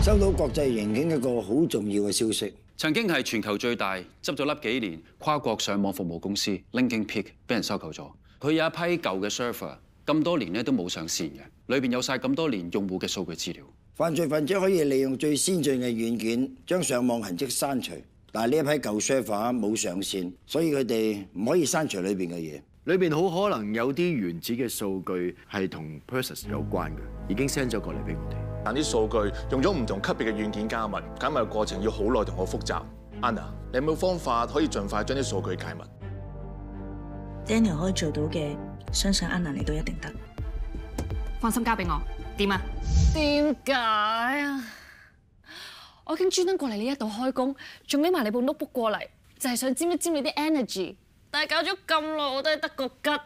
收到國際刑警一個好重要嘅消息，曾經係全球最大執咗笠幾年跨國上網服務公司 Linking Peak 俾人收購咗。佢有一批舊嘅 server， 咁多年咧都冇上線嘅，裏邊有晒咁多年用戶嘅數據資料。犯罪分子可以利用最先進嘅軟件將上網痕跡刪除，但係呢一批舊 server 冇上線，所以佢哋唔可以刪除裏邊嘅嘢。裏邊好可能有啲原始嘅數據係同 Persis 有關嘅，已經 send 咗過嚟俾我哋。但啲數據用咗唔同級別嘅軟件加密，解密嘅過程要好耐同好複雜。Anna， 你有冇方法可以盡快將啲數據解密 ？Daniel 可以做到嘅，相信 Anna 你都一定得。放心交俾我。點啊？點解啊？我已經專登過嚟呢一度開工，仲拎埋你部 notebook 過嚟，就係想沾一沾你啲 energy。但係搞咗咁耐，我都係得個吉，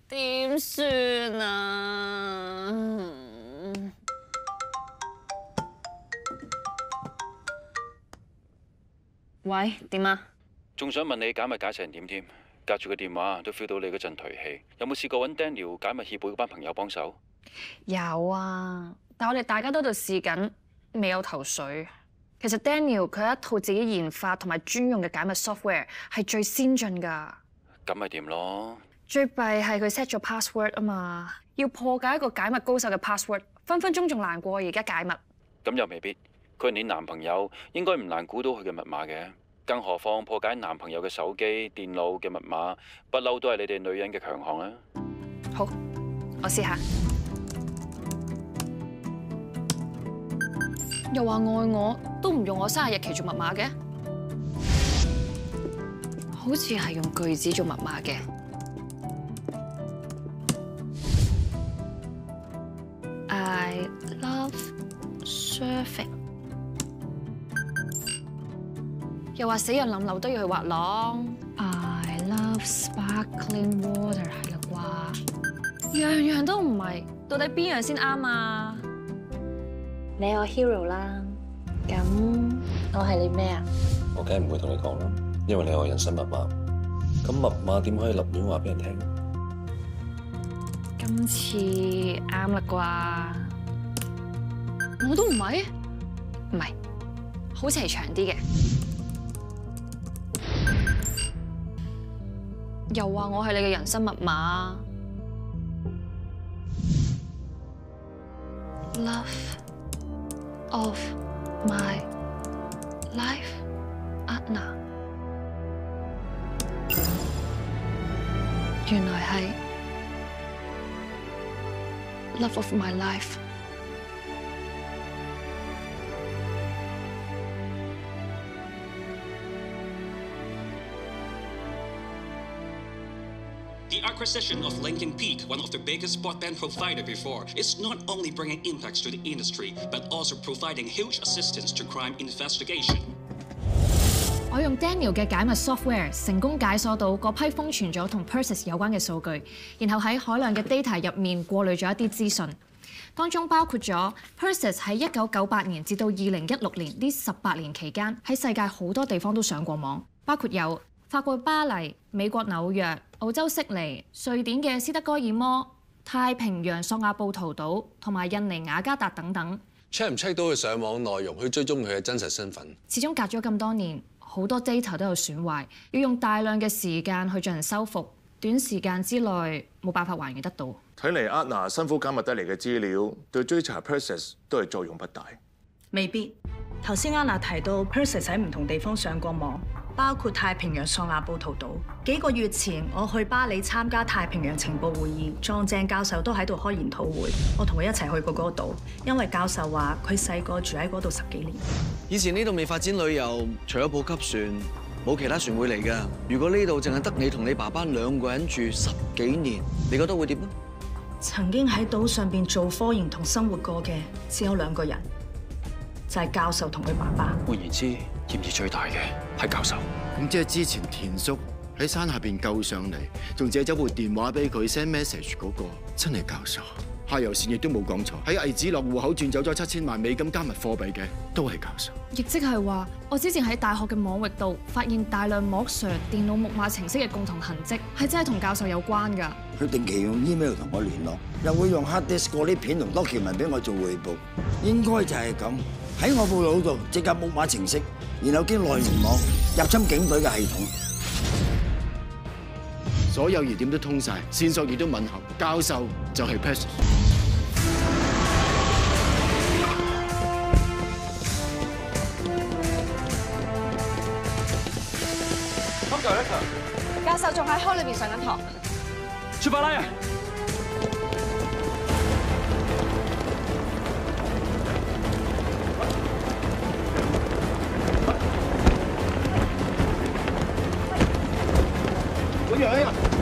點算啊？喂，點啊？仲想問你解密解成點添？隔住個電話都 feel 到你嗰陣頹氣。有冇試過揾 Daniel 解密協會嗰班朋友幫手？有啊，但我哋大家都喺度試緊，未有頭緒。其實 Daniel 佢有一套自己研發同埋專用嘅解密 software 係最先進㗎。咁咪掂咯？最弊係佢 set 咗 password 啊嘛，要破解一個解密高手嘅 password， 分分鐘仲難過而家解密。咁又未必，佢係你男朋友，應該唔難估到佢嘅密碼嘅。更何況破解男朋友嘅手機、電腦嘅密碼，不嬲都係你哋女人嘅強項啊！好，我試下。又話愛我，都唔用我生日日期做密碼嘅，好似係用句子做密碼嘅。I love surfing。又話死人冧樓都要去滑浪。I love sparkling water 係啦啩，樣樣都唔係，到底邊樣先啱啊？你係我 hero 啦，咁我係你咩啊？我梗係唔會同你講啦，因為你係我人生密碼。咁密碼點可以立亂話俾人聽？今次啱啦啩？我都唔係，唔係，好似係長啲嘅。又話我係你嘅人生密碼。Love of my life, Anna。原來係 Love of my life。The acquisition of Linking Peak, one of the biggest broadband provider before, is not only bringing impacts to the industry, but also providing huge assistance to crime investigation. 我用 Daniel 嘅解密 software 成功解鎖到嗰批封存咗同 Persis 有關嘅數據，然後喺海量嘅 data 入面過濾咗一啲資訊，當中包括咗 Persis 喺1998年至到2016年呢18年期間喺世界好多地方都上過網，包括有法國巴黎、美國紐約、澳洲悉尼、瑞典嘅斯德哥爾摩、太平洋索亞布圖島同埋印尼雅加達等等。check 唔 check 到佢上網內容，去追蹤佢嘅真實身份？始終隔咗咁多年，好多 data 都有損壞，要用大量嘅時間去進行修復，短時間之內冇辦法還原得到。睇嚟 Anna 辛苦解密得嚟嘅資料，對追查 Persis 都係作用不大。未必。頭先 Anna 提到 Persis 喺唔同地方上過網，包括太平洋索亞布圖島。幾個月前我去巴黎參加太平洋情報會議，撞正教授都喺度開研討會，我同佢一齊去過嗰度，因為教授話佢細個住喺嗰度10幾年。以前呢度未發展旅遊，除咗補給船，冇其他船會嚟㗎。如果呢度淨係得你同你爸爸2個人住10幾年，你覺得會點呢？曾經喺島上邊做科研同生活過嘅只有2個人。就係教授同佢爸爸。換言之，嫌疑最大嘅係教授。咁即係之前田叔喺山下邊救上嚟，仲借咗部電話俾佢 send message 嗰個，真係教授。下游線亦都冇講錯，喺魏子樂戶口轉走咗7000萬美金加密貨幣嘅，都係教授。亦即係話，我之前喺大學嘅網域度發現大量莫 Sir 電腦木馬程式嘅共同痕跡，係真係同教授有關㗎。佢定期用 email 同我聯絡，又會用 hard disk 過啲片同 document 俾我做彙報，應該就係咁。喺我部腦度即刻木馬程式，然後經內聯網入侵警隊嘅系統。所有疑點都通晒，線索亦都吻合。教授就係 Persis。教授仲喺 hall 裏面上緊堂。出發啦！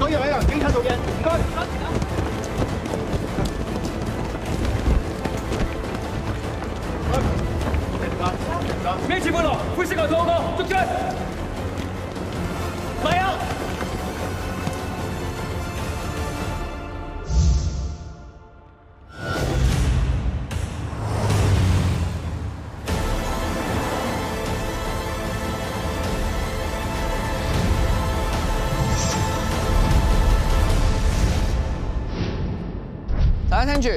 嗰樣喺警察做嘢，唔該。孭住背囊，灰色外套個，捉追！嚟啊！大家聽住，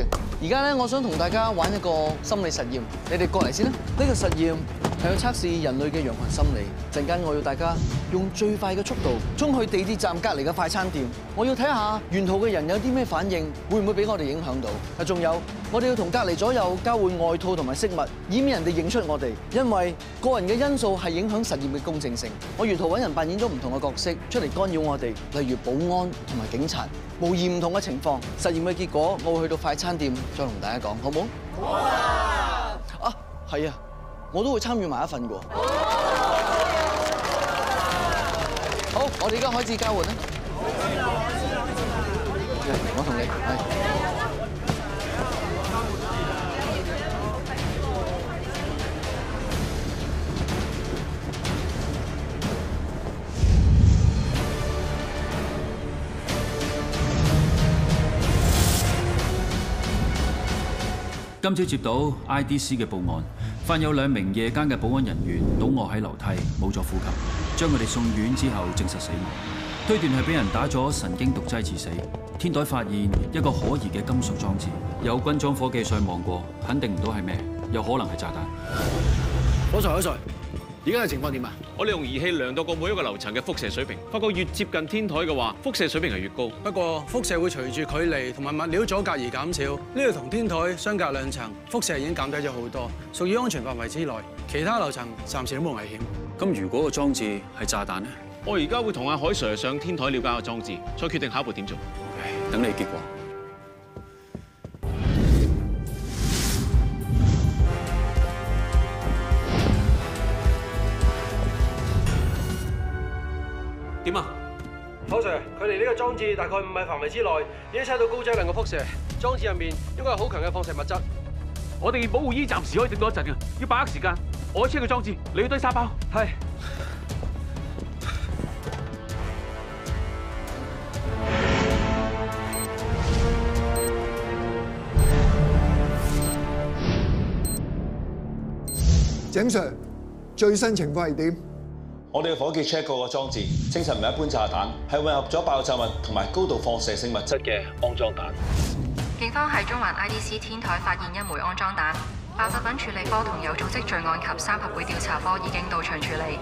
而家咧，我想同大家玩一個心理實驗，你哋過嚟先啦。呢個實驗係要測試人類嘅羊群心理。陣間我要大家用最快嘅速度衝去地鐵站隔離嘅快餐店，我要睇下沿途嘅人有啲咩反應，會唔會俾我哋影響到？啊，仲有我哋要同隔離左右交換外套同埋飾物，以免人哋認出我哋，因為個人嘅因素係影響實驗嘅公正性。我沿途揾人扮演咗唔同嘅角色出嚟干擾我哋，例如保安同埋警察，模擬唔同嘅情況。實驗嘅結果，我會去到快餐店再同大家講，好唔好？好啊！啊，係啊，我都會參與埋一份㗎。好，我哋而家開始交換啦。我同你係。今朝接到 IDC 嘅報案，發現有2名夜間嘅保安人員倒卧喺樓梯，冇咗呼吸，將佢哋送院之後證實死亡，推斷係俾人打咗神經毒劑致死。天台發現一個可疑嘅金屬裝置，有軍裝伙計上望過，肯定唔到係咩，有可能係炸彈。火Sir，而家嘅情況點啊？我哋用儀器量度過每一個樓層嘅輻射水平，發覺越接近天台嘅話，輻射水平係越高。不過輻射會隨住距離同埋物料阻隔而減少。呢度同天台相隔2層，輻射已經減低咗好多，屬於安全範圍之內。其他樓層暫時都冇危險。咁如果個裝置係炸彈呢？我而家會同阿海 Sir 上天台了解個裝置，再決定下一步點做。等你結果。點啊？海 Sir，距離呢個裝置大概5米範圍之內，已經測到高劑量嘅輻射。裝置入面應該有好強嘅放射物質。我哋保護衣暫時可以頂到一陣嘅，要把握時間。我車個裝置，你要堆沙包。係。井 Sir， 最新情況係點？我哋嘅伙計 check 過個裝置，證實唔係一般炸彈，係混合咗爆炸物同埋高度放射性物質嘅骯髒彈。警方喺中環 IDC 天台發現1枚骯髒彈，爆炸品處理科同有組織罪案及3合會調查科已經到場處理。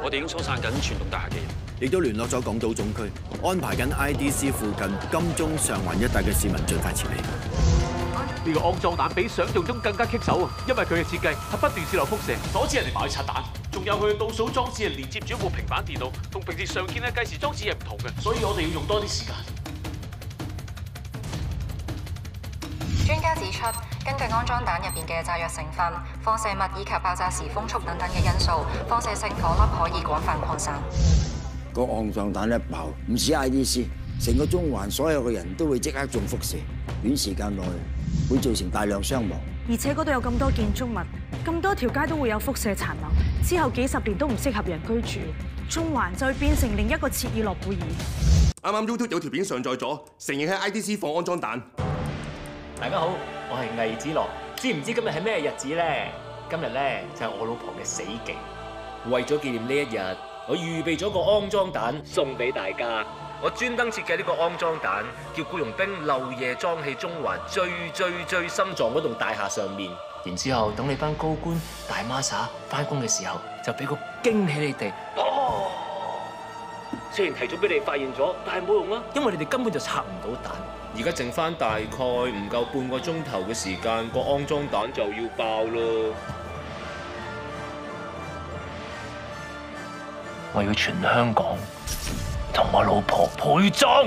我哋已經疏散緊全棟大廈嘅人，亦都聯絡咗港島總區，安排緊 IDC 附近金鐘、上環一帶嘅市民盡快撤離。呢個骯髒彈比想象中更加棘手啊！因為佢嘅設計係不斷洩漏輻射，阻止人哋埋去拆彈。仲有佢嘅倒數裝置係連接住一部平板電腦，同平時常見嘅計時裝置係唔同嘅，所以我哋要用多啲時間。專家指出，根據骯髒彈入邊嘅炸藥成分、放射物以及爆炸時風速等等嘅因素，放射性火粒可以廣泛擴散。個骯髒彈一爆，唔止 IDC， 成個中環所有嘅人都會即刻中輻射，短時間內會造成大量傷亡。而且嗰度有咁多建築物，咁多條街都會有輻射殘留，之後幾10年都唔適合人居住，中環就會變成另一個切爾諾貝爾。啱啱 YouTube 有條片上載咗，承認喺 IDC 放骯髒彈。大家好，我係魏子樂，知唔知今日係咩日子咧？今日咧就係我老婆嘅死忌，為咗紀念呢一日，我預備咗個骯髒彈送俾大家。我專登設計呢個骯髒彈，叫僱傭兵漏夜裝喺中環最深撞嗰棟大廈上面，然之後等你班高官大孖沙翻工嘅時候，就俾個驚喜你哋。雖然提早俾你發現咗，但係冇用啊，因為你哋根本就拆唔到彈。而家剩翻大概唔夠半個鐘頭嘅時間，個骯髒彈就要爆咯。我要全香港同我老婆陪葬。